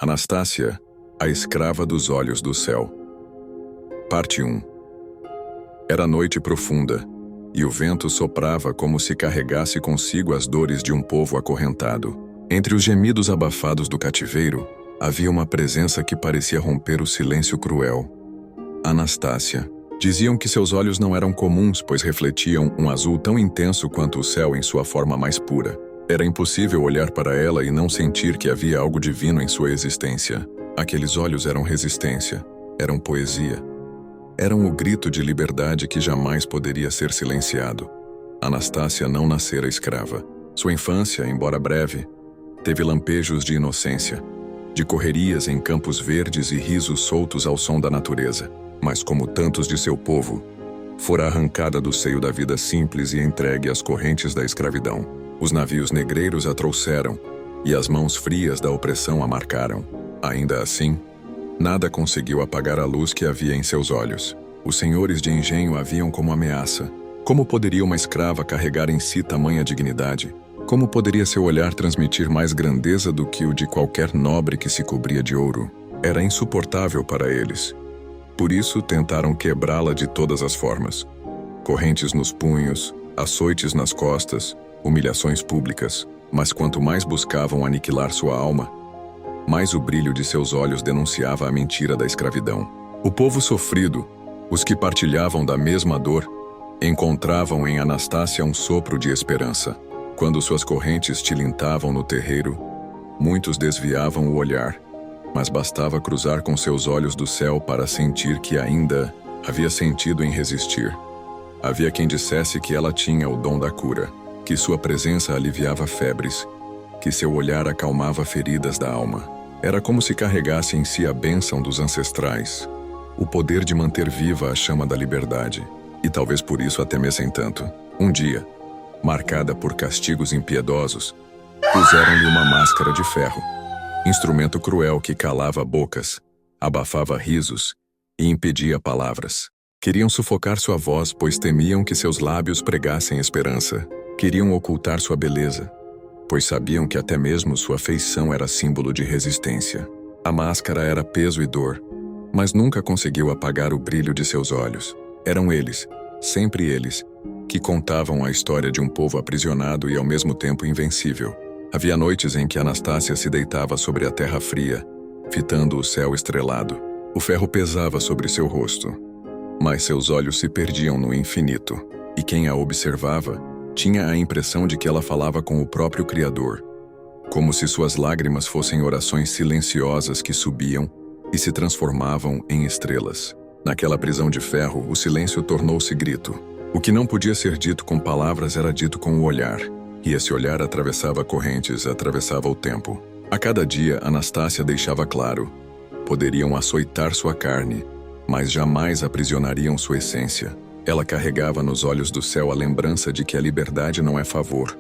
Anastácia, a escrava dos olhos do céu. Parte 1. Era noite profunda, e o vento soprava como se carregasse consigo as dores de um povo acorrentado. Entre os gemidos abafados do cativeiro, havia uma presença que parecia romper o silêncio cruel. Anastácia. Diziam que seus olhos não eram comuns, pois refletiam um azul tão intenso quanto o céu em sua forma mais pura. Era impossível olhar para ela e não sentir que havia algo divino em sua existência. Aqueles olhos eram resistência, eram poesia. Eram o grito de liberdade que jamais poderia ser silenciado. Anastácia não nascera escrava. Sua infância, embora breve, teve lampejos de inocência, de correrias em campos verdes e risos soltos ao som da natureza. Mas como tantos de seu povo, fora arrancada do seio da vida simples e entregue às correntes da escravidão. Os navios negreiros a trouxeram, e as mãos frias da opressão a marcaram. Ainda assim, nada conseguiu apagar a luz que havia em seus olhos. Os senhores de engenho a viam como ameaça. Como poderia uma escrava carregar em si tamanha dignidade? Como poderia seu olhar transmitir mais grandeza do que o de qualquer nobre que se cobria de ouro? Era insuportável para eles. Por isso tentaram quebrá-la de todas as formas. Correntes nos punhos, açoites nas costas, humilhações públicas. Mas quanto mais buscavam aniquilar sua alma, mais o brilho de seus olhos denunciava a mentira da escravidão. O povo sofrido, os que partilhavam da mesma dor, encontravam em Anastácia um sopro de esperança. Quando suas correntes tilintavam no terreiro, muitos desviavam o olhar, mas bastava cruzar com seus olhos do céu para sentir que ainda havia sentido em resistir. Havia quem dissesse que ela tinha o dom da cura, que sua presença aliviava febres, que seu olhar acalmava feridas da alma. Era como se carregasse em si a bênção dos ancestrais, o poder de manter viva a chama da liberdade, e talvez por isso a temessem tanto. Um dia, marcada por castigos impiedosos, puseram-lhe uma máscara de ferro, instrumento cruel que calava bocas, abafava risos e impedia palavras. Queriam sufocar sua voz, pois temiam que seus lábios pregassem esperança. Queriam ocultar sua beleza, pois sabiam que até mesmo sua feição era símbolo de resistência. A máscara era peso e dor, mas nunca conseguiu apagar o brilho de seus olhos. Eram eles, sempre eles, que contavam a história de um povo aprisionado e ao mesmo tempo invencível. Havia noites em que Anastácia se deitava sobre a terra fria, fitando o céu estrelado. O ferro pesava sobre seu rosto, mas seus olhos se perdiam no infinito, e quem a observava tinha a impressão de que ela falava com o próprio Criador, como se suas lágrimas fossem orações silenciosas que subiam e se transformavam em estrelas. Naquela prisão de ferro, o silêncio tornou-se grito. O que não podia ser dito com palavras era dito com o olhar, e esse olhar atravessava correntes, atravessava o tempo. A cada dia, Anastácia deixava claro: poderiam açoitar sua carne, mas jamais aprisionariam sua essência. Ela carregava nos olhos do céu a lembrança de que a liberdade não é favor,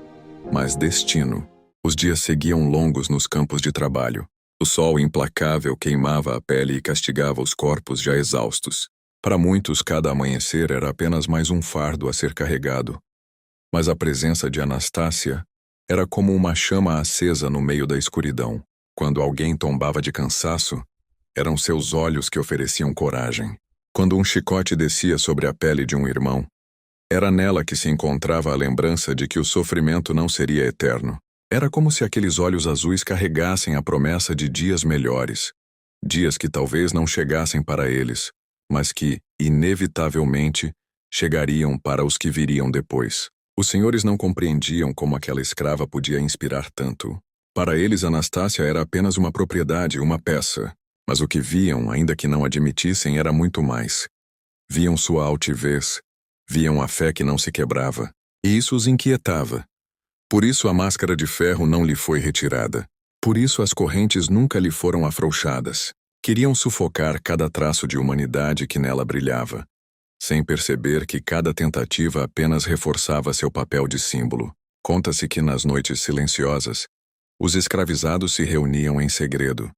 mas destino. Os dias seguiam longos nos campos de trabalho. O sol implacável queimava a pele e castigava os corpos já exaustos. Para muitos, cada amanhecer era apenas mais um fardo a ser carregado. Mas a presença de Anastácia era como uma chama acesa no meio da escuridão. Quando alguém tombava de cansaço, eram seus olhos que ofereciam coragem. Quando um chicote descia sobre a pele de um irmão, era nela que se encontrava a lembrança de que o sofrimento não seria eterno. Era como se aqueles olhos azuis carregassem a promessa de dias melhores, dias que talvez não chegassem para eles, mas que, inevitavelmente, chegariam para os que viriam depois. Os senhores não compreendiam como aquela escrava podia inspirar tanto. Para eles, Anastácia era apenas uma propriedade, uma peça. Mas o que viam, ainda que não admitissem, era muito mais. Viam sua altivez, viam a fé que não se quebrava, e isso os inquietava. Por isso a máscara de ferro não lhe foi retirada. Por isso as correntes nunca lhe foram afrouxadas. Queriam sufocar cada traço de humanidade que nela brilhava, sem perceber que cada tentativa apenas reforçava seu papel de símbolo. Conta-se que nas noites silenciosas, os escravizados se reuniam em segredo,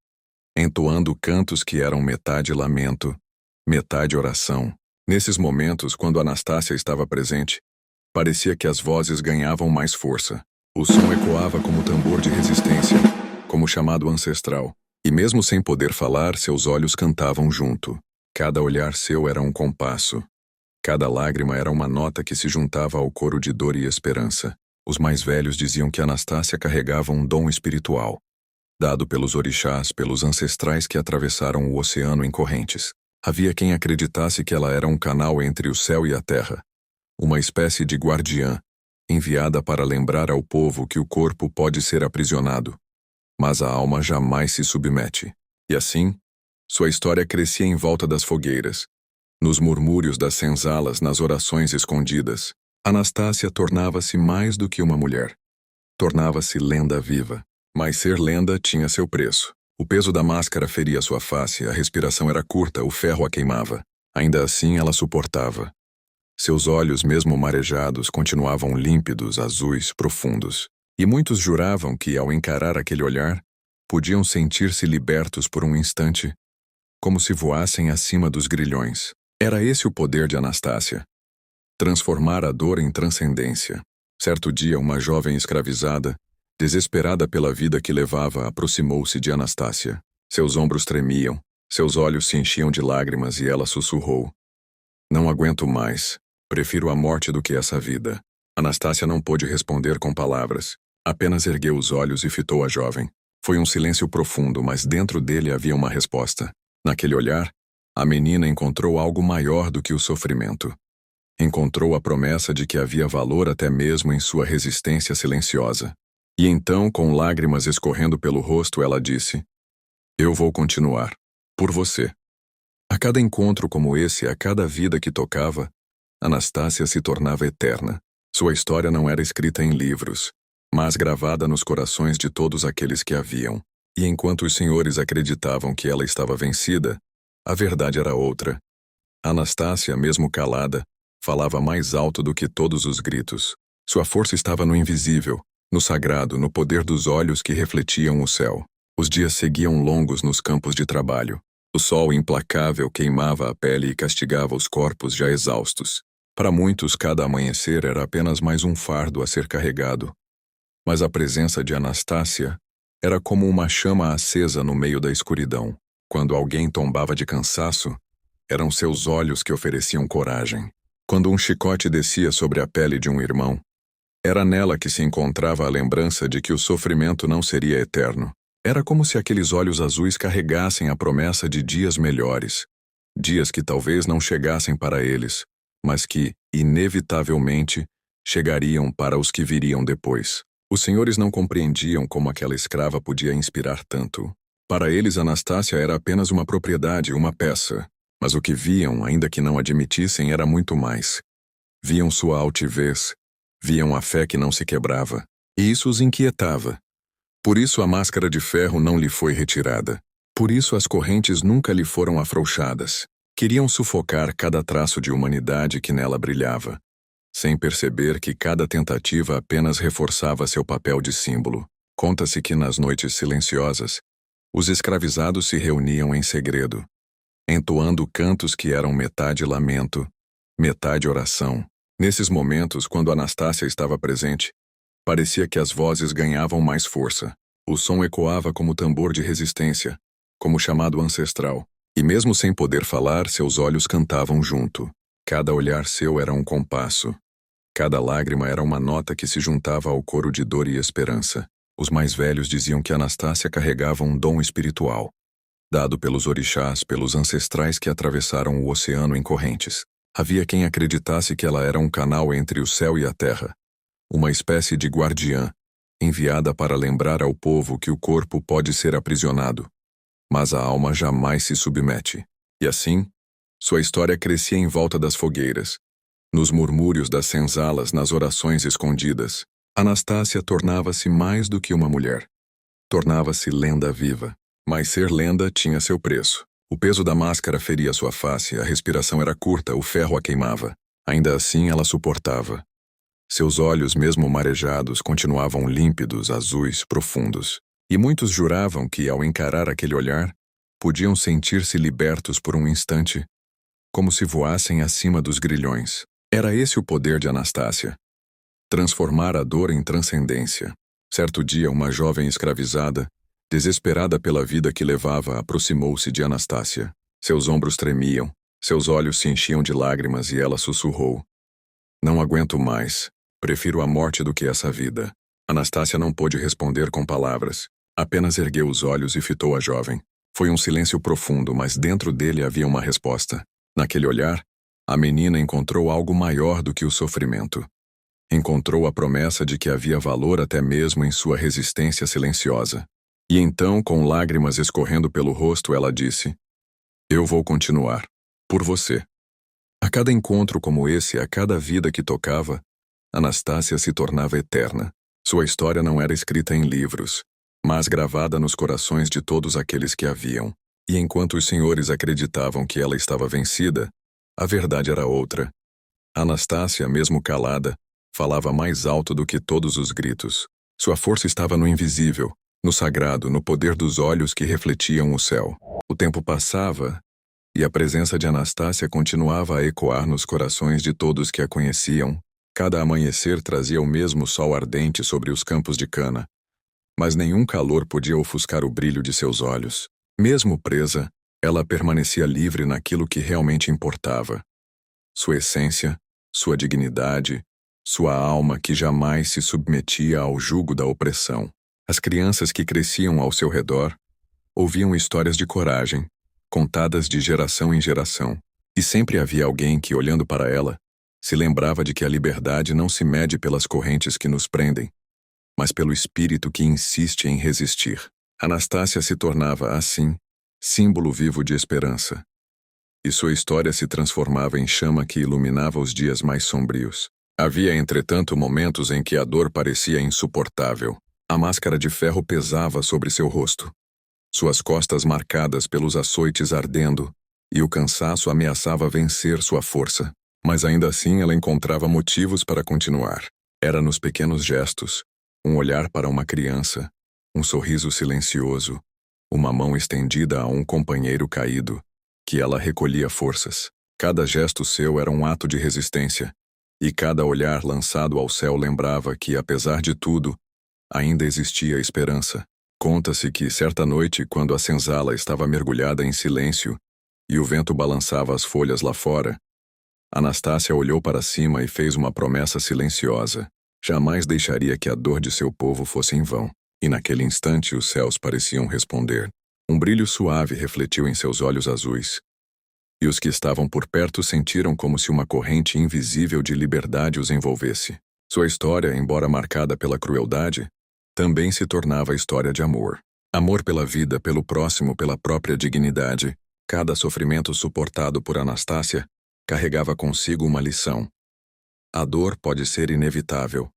entoando cantos que eram metade lamento, metade oração. Nesses momentos, quando Anastácia estava presente, parecia que as vozes ganhavam mais força. O som ecoava como tambor de resistência, como chamado ancestral. E mesmo sem poder falar, seus olhos cantavam junto. Cada olhar seu era um compasso. Cada lágrima era uma nota que se juntava ao coro de dor e esperança. Os mais velhos diziam que Anastácia carregava um dom espiritual, dado pelos orixás, pelos ancestrais que atravessaram o oceano em correntes. Havia quem acreditasse que ela era um canal entre o céu e a terra, uma espécie de guardiã, enviada para lembrar ao povo que o corpo pode ser aprisionado, mas a alma jamais se submete. E assim, sua história crescia em volta das fogueiras, nos murmúrios das senzalas, nas orações escondidas. Anastácia tornava-se mais do que uma mulher. Tornava-se lenda viva. Mas ser lenda tinha seu preço. O peso da máscara feria sua face, a respiração era curta, o ferro a queimava. Ainda assim, ela suportava. Seus olhos, mesmo marejados, continuavam límpidos, azuis, profundos. E muitos juravam que, ao encarar aquele olhar, podiam sentir-se libertos por um instante, como se voassem acima dos grilhões. Era esse o poder de Anastácia. Transformar a dor em transcendência. Certo dia, uma jovem escravizada, desesperada pela vida que levava, aproximou-se de Anastácia. Seus ombros tremiam, seus olhos se enchiam de lágrimas e ela sussurrou: "Não aguento mais. Prefiro a morte do que essa vida." Anastácia não pôde responder com palavras. Apenas ergueu os olhos e fitou a jovem. Foi um silêncio profundo, mas dentro dele havia uma resposta. Naquele olhar, a menina encontrou algo maior do que o sofrimento. Encontrou a promessa de que havia valor até mesmo em sua resistência silenciosa. E então, com lágrimas escorrendo pelo rosto, ela disse: "Eu vou continuar. Por você." A cada encontro como esse, a cada vida que tocava, Anastácia se tornava eterna. Sua história não era escrita em livros, mas gravada nos corações de todos aqueles que a viam. E enquanto os senhores acreditavam que ela estava vencida, a verdade era outra. Anastácia, mesmo calada, falava mais alto do que todos os gritos. Sua força estava no invisível, no sagrado, no poder dos olhos que refletiam o céu. Os dias seguiam longos nos campos de trabalho. O sol implacável queimava a pele e castigava os corpos já exaustos. Para muitos, cada amanhecer era apenas mais um fardo a ser carregado. Mas a presença de Anastácia era como uma chama acesa no meio da escuridão. Quando alguém tombava de cansaço, eram seus olhos que ofereciam coragem. Quando um chicote descia sobre a pele de um irmão, era nela que se encontrava a lembrança de que o sofrimento não seria eterno. Era como se aqueles olhos azuis carregassem a promessa de dias melhores. Dias que talvez não chegassem para eles, mas que, inevitavelmente, chegariam para os que viriam depois. Os senhores não compreendiam como aquela escrava podia inspirar tanto. Para eles, Anastácia era apenas uma propriedade, uma peça. Mas o que viam, ainda que não admitissem, era muito mais. Viam sua altivez, viam a fé que não se quebrava. E isso os inquietava. Por isso a máscara de ferro não lhe foi retirada. Por isso as correntes nunca lhe foram afrouxadas. Queriam sufocar cada traço de humanidade que nela brilhava, sem perceber que cada tentativa apenas reforçava seu papel de símbolo. Conta-se que nas noites silenciosas, os escravizados se reuniam em segredo, entoando cantos que eram metade lamento, metade oração. Nesses momentos, quando Anastácia estava presente, parecia que as vozes ganhavam mais força. O som ecoava como tambor de resistência, como chamado ancestral. E mesmo sem poder falar, seus olhos cantavam junto. Cada olhar seu era um compasso. Cada lágrima era uma nota que se juntava ao coro de dor e esperança. Os mais velhos diziam que Anastácia carregava um dom espiritual, dado pelos orixás, pelos ancestrais que atravessaram o oceano em correntes. Havia quem acreditasse que ela era um canal entre o céu e a terra, uma espécie de guardiã, enviada para lembrar ao povo que o corpo pode ser aprisionado, mas a alma jamais se submete. E assim, sua história crescia em volta das fogueiras, nos murmúrios das senzalas, nas orações escondidas. Anastácia tornava-se mais do que uma mulher. Tornava-se lenda viva. Mas ser lenda tinha seu preço. O peso da máscara feria sua face, a respiração era curta, o ferro a queimava. Ainda assim, ela suportava. Seus olhos, mesmo marejados, continuavam límpidos, azuis, profundos. E muitos juravam que, ao encarar aquele olhar, podiam sentir-se libertos por um instante, como se voassem acima dos grilhões. Era esse o poder de Anastácia. Transformar a dor em transcendência. Certo dia, uma jovem escravizada, Desesperada pela vida que levava, aproximou-se de Anastácia. Seus ombros tremiam, seus olhos se enchiam de lágrimas e ela sussurrou: "Não aguento mais. Prefiro a morte do que essa vida." Anastácia não pôde responder com palavras. Apenas ergueu os olhos e fitou a jovem. Foi um silêncio profundo, mas dentro dele havia uma resposta. Naquele olhar, a menina encontrou algo maior do que o sofrimento. Encontrou a promessa de que havia valor até mesmo em sua resistência silenciosa. E então, com lágrimas escorrendo pelo rosto, ela disse: "Eu vou continuar. Por você." A cada encontro como esse, a cada vida que tocava, Anastácia se tornava eterna. Sua história não era escrita em livros, mas gravada nos corações de todos aqueles que a viam. E enquanto os senhores acreditavam que ela estava vencida, a verdade era outra. Anastácia, mesmo calada, falava mais alto do que todos os gritos. Sua força estava no invisível, no sagrado, no poder dos olhos que refletiam o céu. O tempo passava, e a presença de Anastácia continuava a ecoar nos corações de todos que a conheciam. Cada amanhecer trazia o mesmo sol ardente sobre os campos de cana, mas nenhum calor podia ofuscar o brilho de seus olhos. Mesmo presa, ela permanecia livre naquilo que realmente importava. Sua essência, sua dignidade, sua alma que jamais se submetia ao jugo da opressão. As crianças que cresciam ao seu redor ouviam histórias de coragem, contadas de geração em geração, e sempre havia alguém que, olhando para ela, se lembrava de que a liberdade não se mede pelas correntes que nos prendem, mas pelo espírito que insiste em resistir. Anastácia se tornava, assim, símbolo vivo de esperança. E sua história se transformava em chama que iluminava os dias mais sombrios. Havia, entretanto, momentos em que a dor parecia insuportável. A máscara de ferro pesava sobre seu rosto, suas costas marcadas pelos açoites ardendo, e o cansaço ameaçava vencer sua força. Mas ainda assim ela encontrava motivos para continuar. Era nos pequenos gestos, um olhar para uma criança, um sorriso silencioso, uma mão estendida a um companheiro caído, que ela recolhia forças. Cada gesto seu era um ato de resistência, e cada olhar lançado ao céu lembrava que, apesar de tudo, ainda existia esperança. Conta-se que, certa noite, quando a senzala estava mergulhada em silêncio e o vento balançava as folhas lá fora, Anastácia olhou para cima e fez uma promessa silenciosa. Jamais deixaria que a dor de seu povo fosse em vão. E naquele instante os céus pareciam responder. Um brilho suave refletiu em seus olhos azuis. E os que estavam por perto sentiram como se uma corrente invisível de liberdade os envolvesse. Sua história, embora marcada pela crueldade, também se tornava história de amor. Amor pela vida, pelo próximo, pela própria dignidade. Cada sofrimento suportado por Anastácia carregava consigo uma lição. A dor pode ser inevitável,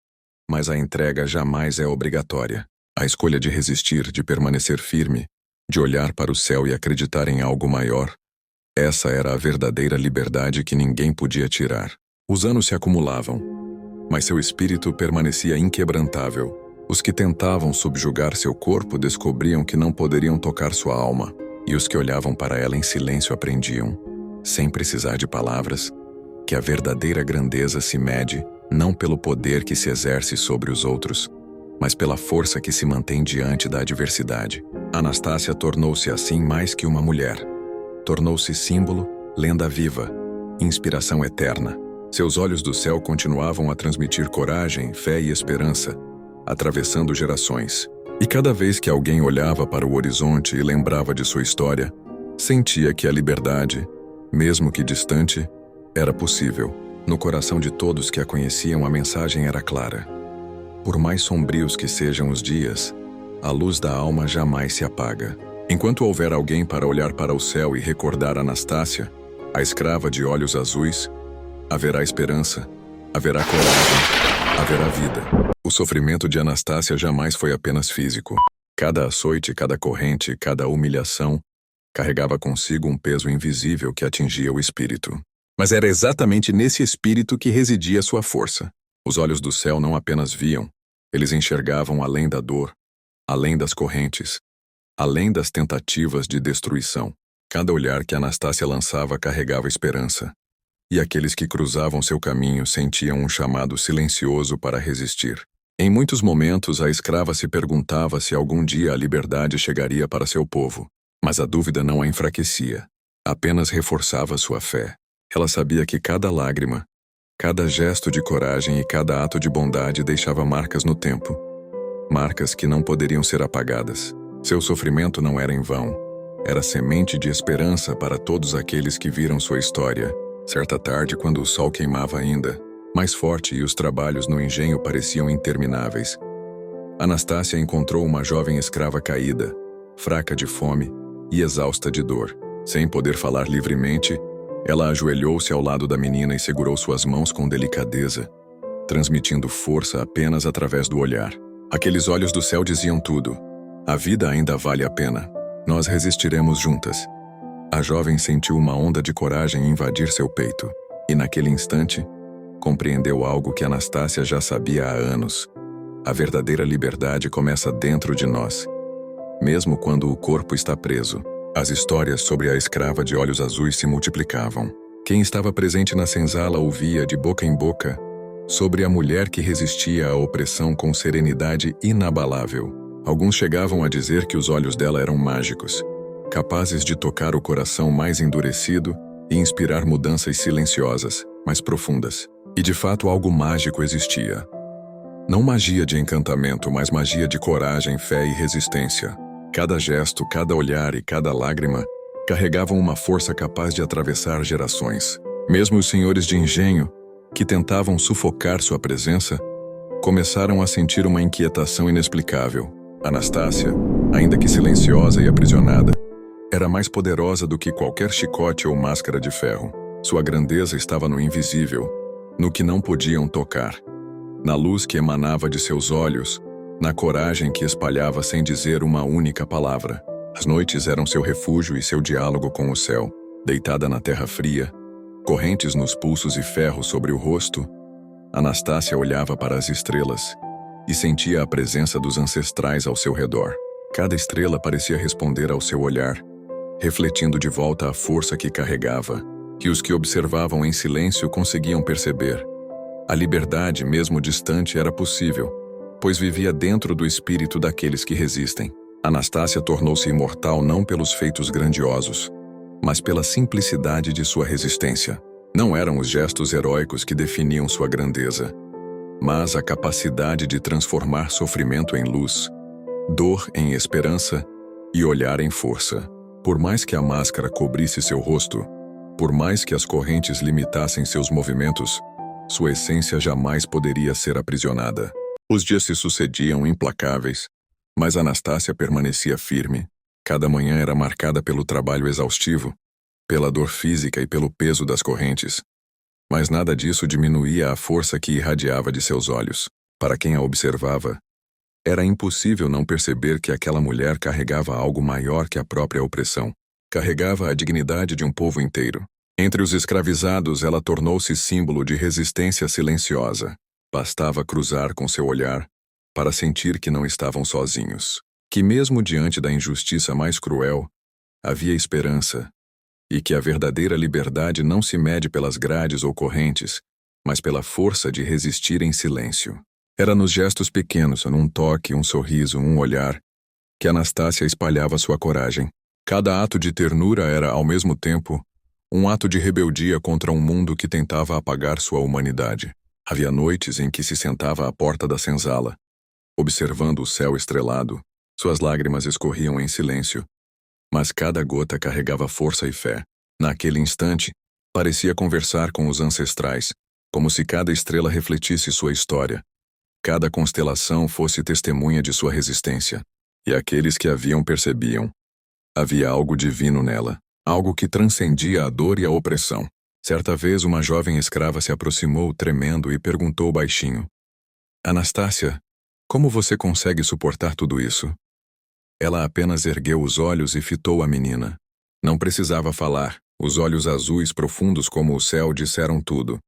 mas a entrega jamais é obrigatória. A escolha de resistir, de permanecer firme, de olhar para o céu e acreditar em algo maior, essa era a verdadeira liberdade que ninguém podia tirar. Os anos se acumulavam, mas seu espírito permanecia inquebrantável. Os que tentavam subjugar seu corpo descobriam que não poderiam tocar sua alma, e os que olhavam para ela em silêncio aprendiam, sem precisar de palavras, que a verdadeira grandeza se mede não pelo poder que se exerce sobre os outros, mas pela força que se mantém diante da adversidade. Anastácia tornou-se assim mais que uma mulher. Tornou-se símbolo, lenda viva, inspiração eterna. Seus olhos do céu continuavam a transmitir coragem, fé e esperança, atravessando gerações. E cada vez que alguém olhava para o horizonte e lembrava de sua história, sentia que a liberdade, mesmo que distante, era possível. No coração de todos que a conheciam, a mensagem era clara. Por mais sombrios que sejam os dias, a luz da alma jamais se apaga. Enquanto houver alguém para olhar para o céu e recordar Anastácia, a escrava de olhos azuis, haverá esperança, haverá coragem, haverá vida. O sofrimento de Anastácia jamais foi apenas físico. Cada açoite, cada corrente, cada humilhação carregava consigo um peso invisível que atingia o espírito. Mas era exatamente nesse espírito que residia sua força. Os olhos do céu não apenas viam, eles enxergavam além da dor, além das correntes, além das tentativas de destruição. Cada olhar que Anastácia lançava carregava esperança, e aqueles que cruzavam seu caminho sentiam um chamado silencioso para resistir. Em muitos momentos, a escrava se perguntava se algum dia a liberdade chegaria para seu povo, mas a dúvida não a enfraquecia, apenas reforçava sua fé. Ela sabia que cada lágrima, cada gesto de coragem e cada ato de bondade deixava marcas no tempo, marcas que não poderiam ser apagadas. Seu sofrimento não era em vão, era semente de esperança para todos aqueles que viram sua história. Certa tarde, quando o sol queimava ainda mais forte e os trabalhos no engenho pareciam intermináveis, Anastácia encontrou uma jovem escrava caída, fraca de fome e exausta de dor. Sem poder falar livremente, ela ajoelhou-se ao lado da menina e segurou suas mãos com delicadeza, transmitindo força apenas através do olhar. Aqueles olhos do céu diziam tudo. A vida ainda vale a pena. Nós resistiremos juntas. A jovem sentiu uma onda de coragem invadir seu peito, e naquele instante, compreendeu algo que Anastácia já sabia há anos. A verdadeira liberdade começa dentro de nós, mesmo quando o corpo está preso. As histórias sobre a escrava de olhos azuis se multiplicavam. Quem estava presente na senzala ouvia de boca em boca sobre a mulher que resistia à opressão com serenidade inabalável. Alguns chegavam a dizer que os olhos dela eram mágicos, capazes de tocar o coração mais endurecido e inspirar mudanças silenciosas, mas profundas. E de fato algo mágico existia. Não magia de encantamento, mas magia de coragem, fé e resistência. Cada gesto, cada olhar e cada lágrima carregavam uma força capaz de atravessar gerações. Mesmo os senhores de engenho, que tentavam sufocar sua presença, começaram a sentir uma inquietação inexplicável. Anastácia, ainda que silenciosa e aprisionada, era mais poderosa do que qualquer chicote ou máscara de ferro. Sua grandeza estava no invisível, no que não podiam tocar, na luz que emanava de seus olhos, na coragem que espalhava sem dizer uma única palavra. As noites eram seu refúgio e seu diálogo com o céu. Deitada na terra fria, correntes nos pulsos e ferro sobre o rosto, Anastácia olhava para as estrelas e sentia a presença dos ancestrais ao seu redor. Cada estrela parecia responder ao seu olhar, refletindo de volta a força que carregava, que os que observavam em silêncio conseguiam perceber. A liberdade, mesmo distante, era possível, pois vivia dentro do espírito daqueles que resistem. Anastácia tornou-se imortal não pelos feitos grandiosos, mas pela simplicidade de sua resistência. Não eram os gestos heróicos que definiam sua grandeza, mas a capacidade de transformar sofrimento em luz, dor em esperança e olhar em força. Por mais que a máscara cobrisse seu rosto, por mais que as correntes limitassem seus movimentos, sua essência jamais poderia ser aprisionada. Os dias se sucediam implacáveis, mas Anastácia permanecia firme. Cada manhã era marcada pelo trabalho exaustivo, pela dor física e pelo peso das correntes. Mas nada disso diminuía a força que irradiava de seus olhos. Para quem a observava, era impossível não perceber que aquela mulher carregava algo maior que a própria opressão. Carregava a dignidade de um povo inteiro. Entre os escravizados, ela tornou-se símbolo de resistência silenciosa. Bastava cruzar com seu olhar para sentir que não estavam sozinhos. Que mesmo diante da injustiça mais cruel, havia esperança, e que a verdadeira liberdade não se mede pelas grades ou correntes, mas pela força de resistir em silêncio. Era nos gestos pequenos, num toque, um sorriso, um olhar, que Anastácia espalhava sua coragem. Cada ato de ternura era, ao mesmo tempo, um ato de rebeldia contra um mundo que tentava apagar sua humanidade. Havia noites em que se sentava à porta da senzala, observando o céu estrelado. Suas lágrimas escorriam em silêncio, mas cada gota carregava força e fé. Naquele instante, parecia conversar com os ancestrais, como se cada estrela refletisse sua história, cada constelação fosse testemunha de sua resistência. E aqueles que a viam percebiam. Havia algo divino nela, algo que transcendia a dor e a opressão. Certa vez uma jovem escrava se aproximou tremendo e perguntou baixinho: Anastácia, como você consegue suportar tudo isso? Ela apenas ergueu os olhos e fitou a menina. Não precisava falar, os olhos azuis profundos como o céu disseram tudo.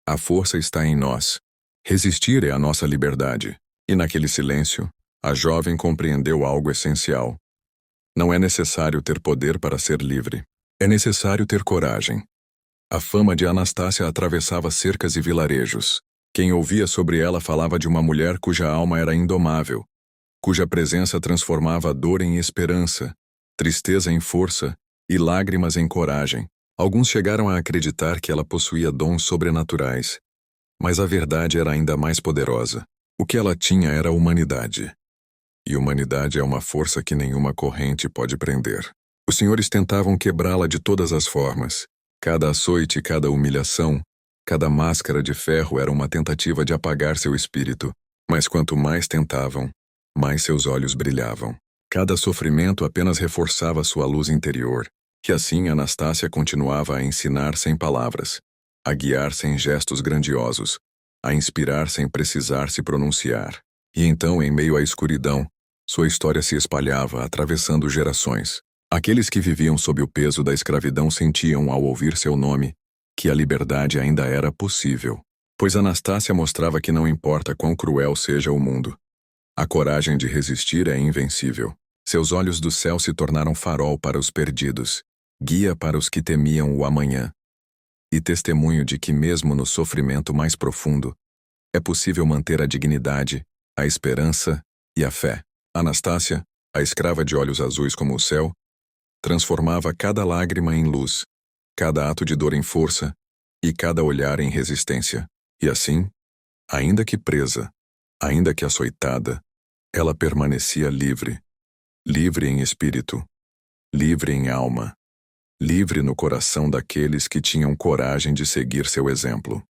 A força está em nós. Resistir é a nossa liberdade. E naquele silêncio, a jovem compreendeu algo essencial. Não é necessário ter poder para ser livre. É necessário ter coragem. A fama de Anastácia atravessava cercas e vilarejos. Quem ouvia sobre ela falava de uma mulher cuja alma era indomável, cuja presença transformava a dor em esperança, tristeza em força e lágrimas em coragem. Alguns chegaram a acreditar que ela possuía dons sobrenaturais, mas a verdade era ainda mais poderosa. O que ela tinha era humanidade. E humanidade é uma força que nenhuma corrente pode prender. Os senhores tentavam quebrá-la de todas as formas. Cada açoite, cada humilhação, cada máscara de ferro era uma tentativa de apagar seu espírito. Mas quanto mais tentavam, mais seus olhos brilhavam. Cada sofrimento apenas reforçava sua luz interior. E assim Anastácia continuava a ensinar sem palavras, a guiar sem gestos grandiosos, a inspirar sem precisar se pronunciar. E então, em meio à escuridão, sua história se espalhava, atravessando gerações. Aqueles que viviam sob o peso da escravidão sentiam, ao ouvir seu nome, que a liberdade ainda era possível. Pois Anastácia mostrava que não importa quão cruel seja o mundo, a coragem de resistir é invencível. Seus olhos do céu se tornaram farol para os perdidos, guia para os que temiam o amanhã, e testemunho de que mesmo no sofrimento mais profundo, é possível manter a dignidade, a esperança e a fé. Anastácia, a escrava de olhos azuis como o céu, transformava cada lágrima em luz, cada ato de dor em força e cada olhar em resistência. E assim, ainda que presa, ainda que açoitada, ela permanecia livre, livre em espírito, livre em alma, livre no coração daqueles que tinham coragem de seguir seu exemplo.